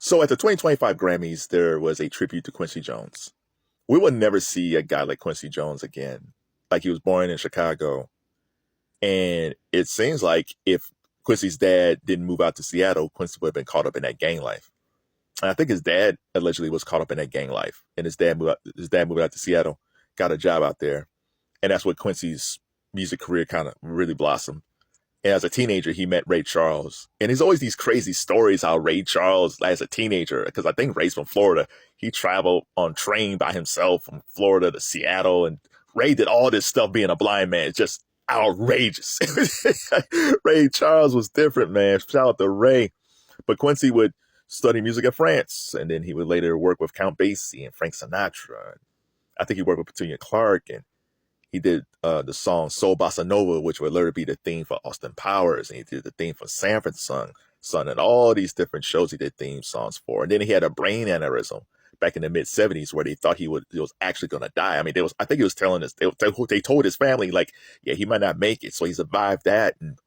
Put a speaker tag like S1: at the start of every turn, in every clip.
S1: So at the 2025 Grammys, there was a tribute to Quincy Jones. We will never see a guy like Quincy Jones again. Like he was born in Chicago. And it seems like if Quincy's dad didn't move out to Seattle, Quincy would have been caught up in that gang life. And I think his dad allegedly was caught up in that gang life. And his dad moved out to Seattle, got a job out there. And that's what Quincy's music career kind of really blossomed. And as a teenager, he met Ray Charles. And there's always these crazy stories how Ray Charles, as a teenager, because I think Ray's from Florida, he traveled on train by himself from Florida to Seattle. And Ray did all this stuff being a blind man. It's just outrageous. Ray Charles was different, man. Shout out to Ray. But Quincy would study music in France. And then he would later work with Count Basie and Frank Sinatra. I think he worked with Petunia Clark, and he did the song Soul Bossa Nova, which would later be the theme for Austin Powers. And he did the theme for Sanford Son, and all these different shows he did theme songs for. And then he had a brain aneurysm back in the mid 70s where they thought he was actually going to die. I mean, I think he was telling us, they told his family, like, yeah, he might not make it. So he survived that. And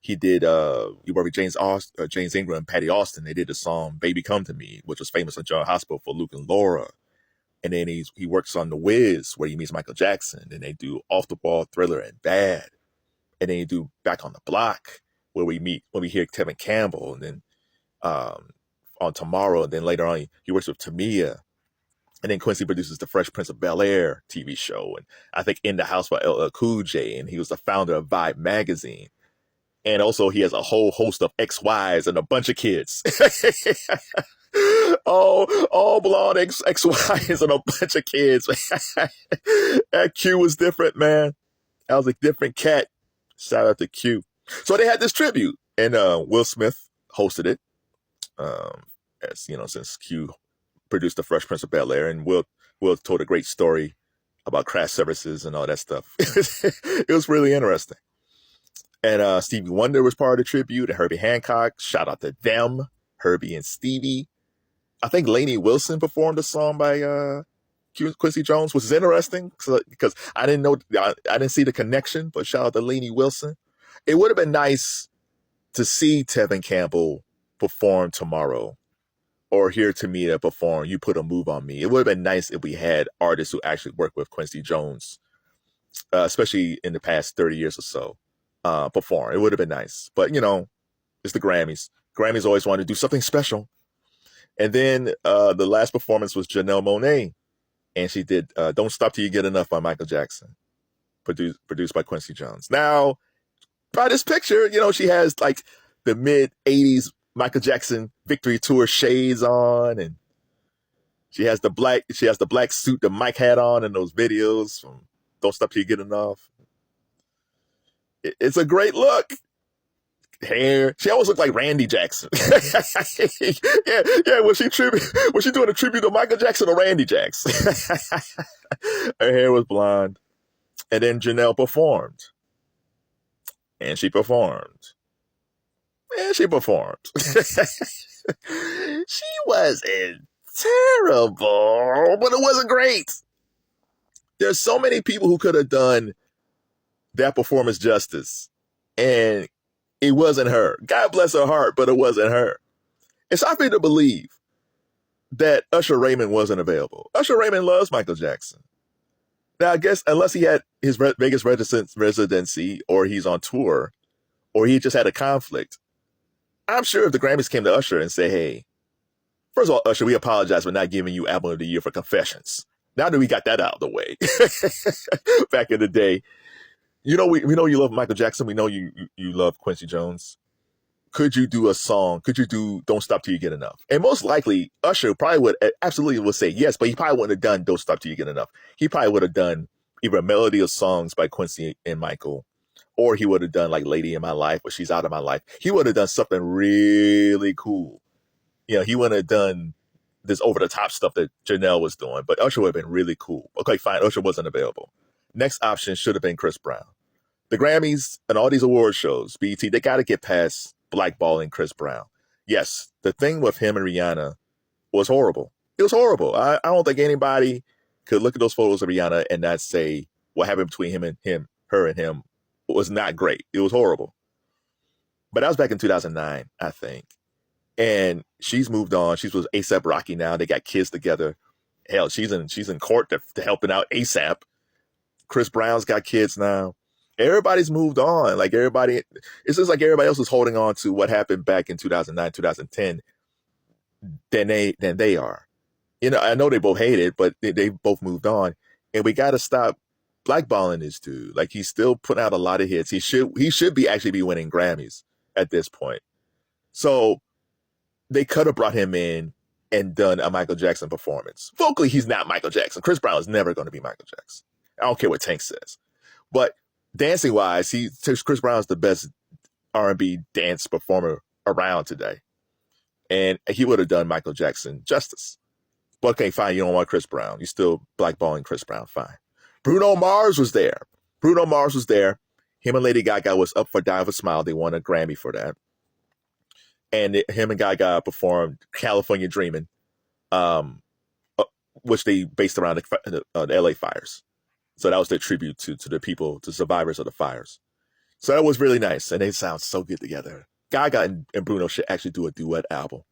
S1: he did, he worked with James Ingram and Patty Austin. They did the song Baby Come to Me, which was famous on General Hospital for Luke and Laura. And then he works on The Wiz, where he meets Michael Jackson. Then they do Off the Ball, Thriller, and Bad. And then he do Back on the Block, where we hear Tevin Campbell. And then on Tomorrow, and then later on he works with Tamia. And then Quincy produces the Fresh Prince of Bel-Air TV show. And I think In the House by LL Cool J. And he was the founder of Vibe magazine. And also he has a whole host of ex-wives and a bunch of kids. all blonde ex-wives and a bunch of kids. That Q was different, man. That was a different cat. Shout out to Q. So they had this tribute, and Will Smith hosted it. As you know, since Q produced the Fresh Prince of Bel-Air, and Will told a great story about craft services and all that stuff. It was really interesting. And Stevie Wonder was part of the tribute, and Herbie Hancock. Shout out to them, Herbie and Stevie. I think Lainey Wilson performed a song by Quincy Jones, which is interesting because I didn't see the connection, but shout out to Lainey Wilson. It would have been nice to see Tevin Campbell perform Tomorrow, or hear Tamia perform You Put a Move on Me. It would have been nice if we had artists who actually worked with Quincy Jones, especially in the past 30 years or so, perform. It would have been nice. But, you know, it's the Grammys. Grammys always want to do something special. And then the last performance was Janelle Monáe, and she did Don't Stop Till You Get Enough by Michael Jackson, produced by Quincy Jones. Now, by this picture, you know, she has like the mid-'80s Michael Jackson Victory Tour shades on, and she has the black suit that Mike had on in those videos from Don't Stop Till You Get Enough. It's a great look. Hair. She always looked like Randy Jackson. yeah. Was she doing a tribute to Michael Jackson or Randy Jackson? Her hair was blonde. And then Janelle performed. And she performed. She wasn't terrible, but it wasn't great. There's so many people who could have done that performance justice. And it wasn't her. God bless her heart, but it wasn't her. It's hard for me to believe that Usher Raymond wasn't available. Usher Raymond loves Michael Jackson. Now, I guess unless he had his Vegas residency, or he's on tour, or he just had a conflict, I'm sure if the Grammys came to Usher and say, hey, first of all, Usher, we apologize for not giving you Album of the Year for Confessions. Now that we got that out of the way, back in the day, you know, we know you love Michael Jackson. We know you love Quincy Jones. Could you do a song? Could you do Don't Stop Till You Get Enough? And most likely, Usher probably would say yes, but he probably wouldn't have done Don't Stop Till You Get Enough. He probably would have done either a melody of songs by Quincy and Michael, or he would have done like Lady in My Life or She's Out of My Life. He would have done something really cool. You know, he wouldn't have done this over-the-top stuff that Janelle was doing, but Usher would have been really cool. Okay, fine, Usher wasn't available. Next option should have been Chris Brown. The Grammys and all these award shows, BET, they got to get past blackballing Chris Brown. Her the thing with him and Rihanna was horrible. It was horrible. I don't think anybody could look at those photos of Rihanna and not say what happened between her and him was not great. It was horrible. But that was back in 2009, I think. And she's moved on. She's with A$AP Rocky now. They got kids together. Hell, she's in court to helping out A$AP. Chris Brown's got kids now. Everybody's moved on. Like everybody, it's just like everybody else is holding on to what happened back in 2009, 2010 than they are. You know, I know they both hate it, but they both moved on. And we got to stop blackballing this dude. Like he's still putting out a lot of hits. He should be actually be winning Grammys at this point. So they could have brought him in and done a Michael Jackson performance. Vocally, he's not Michael Jackson. Chris Brown is never going to be Michael Jackson. I don't care what Tank says. But dancing wise, Chris Brown's the best R&B dance performer around today. And he would have done Michael Jackson justice. But okay, fine, you don't want Chris Brown. You're still blackballing Chris Brown, fine. Bruno Mars was there. Him and Lady Gaga was up for Die With a Smile. They won a Grammy for that. And him and Gaga performed California Dreamin', which they based around the LA fires. So that was their tribute to the people, to survivors of the fires. So that was really nice. And they sound so good together. Gaga and Bruno should actually do a duet album.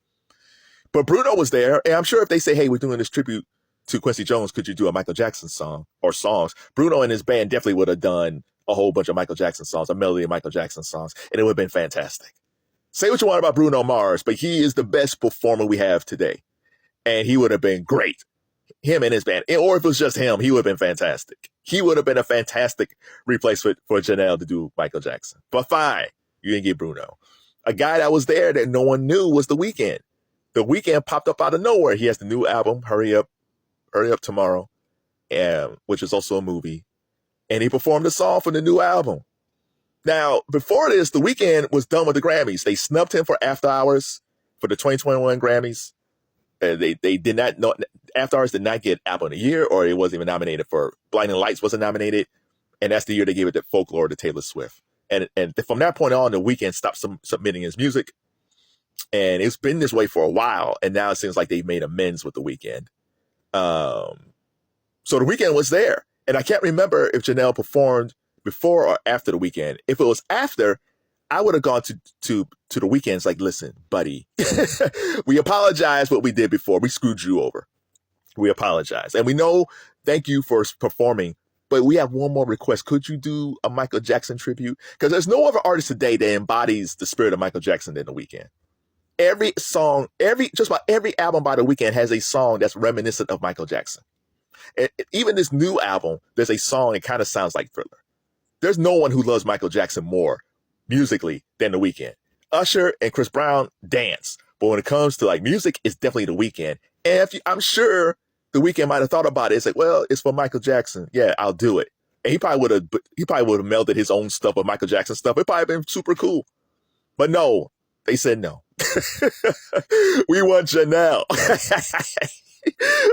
S1: But Bruno was there. And I'm sure if they say, hey, we're doing this tribute to Quincy Jones, could you do a Michael Jackson song or songs? Bruno and his band definitely would have done a whole bunch of Michael Jackson songs, a melody of Michael Jackson songs. And it would have been fantastic. Say what you want about Bruno Mars, but he is the best performer we have today. And he would have been great. Him and his band. Or if it was just him, he would have been fantastic. He would have been a fantastic replacement for Janelle to do Michael Jackson. But fine, you didn't get Bruno. A guy that was there that no one knew was The Weeknd. The Weeknd popped up out of nowhere. He has the new album, Hurry Up Tomorrow, which is also a movie. And he performed a song for the new album. Now, before this, The Weeknd was done with the Grammys. They snubbed him for After Hours for the 2021 Grammys. They did not know. After Hours did not get Album of the Year, or it wasn't even nominated for. Blinding Lights wasn't nominated, and that's the year they gave it to Folklore to Taylor Swift. And from that point on, The Weeknd stopped submitting his music, and it's been this way for a while. And now it seems like they've made amends with The Weeknd. So The Weeknd was there, and I can't remember if Janelle performed before or after The Weeknd. If it was after, I would have gone to The Weeknd's like, listen, buddy, we apologize what we did before. We screwed you over. We apologize. And we know, thank you for performing, but we have one more request. Could you do a Michael Jackson tribute? Because there's no other artist today that embodies the spirit of Michael Jackson than The Weeknd. Every song, just about every album by The Weeknd has a song that's reminiscent of Michael Jackson. And even this new album, there's a song that kind of sounds like Thriller. There's no one who loves Michael Jackson more musically than The Weeknd. Usher and Chris Brown dance. But when it comes to like music, it's definitely The Weeknd. And I'm sure The Weeknd might have thought about it. It's like, well, it's for Michael Jackson. Yeah, I'll do it. And he probably would have melded his own stuff with Michael Jackson stuff. It probably been super cool. But no, they said no. We want Janelle.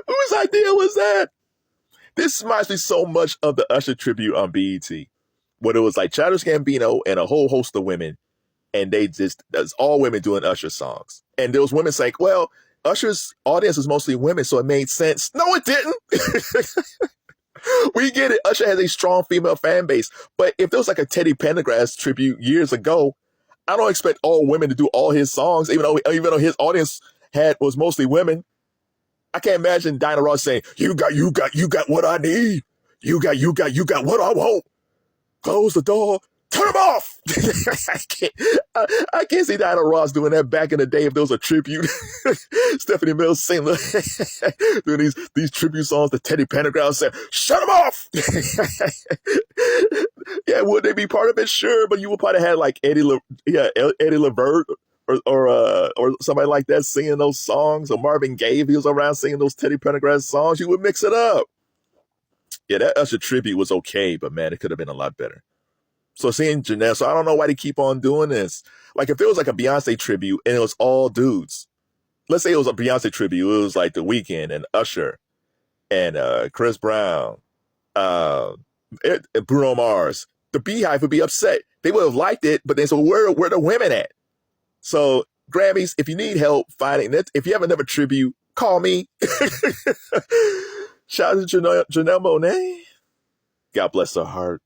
S1: Whose idea was that? This reminds me so much of the Usher tribute on BET. What it was like Childish Gambino and a whole host of women. And that's all women doing Usher songs. And there was women saying, well, Usher's audience is mostly women, so it made sense. No, it didn't. We get it. Usher has a strong female fan base. But if there was like a Teddy Pendergrass tribute years ago, I don't expect all women to do all his songs, even though his audience was mostly women. I can't imagine Diana Ross saying, you got what I need. You got what I want. Close the door. Turn them off. I can't see Diana Ross doing that back in the day if there was a tribute. Stephanie Mills singing doing these tribute songs to Teddy Pendergrass saying, shut them off. Yeah, would they be part of it? Sure, but you would probably have like Eddie LeVert or somebody like that singing those songs, or Marvin Gaye if he was around singing those Teddy Pendergrass songs. You would mix it up. Yeah, that Usher tribute was okay, but man, it could have been a lot better. So seeing Janelle, so I don't know why they keep on doing this. Like if there was like a Beyonce tribute and it was all dudes. Let's say it was a Beyonce tribute. It was like The Weeknd and Usher and Chris Brown, Bruno Mars. The Beehive would be upset. They would have liked it, but then so where the women at? So Grammys, if you need help finding it, if you have another tribute, call me. Shout out to Janelle Monáe. God bless her heart.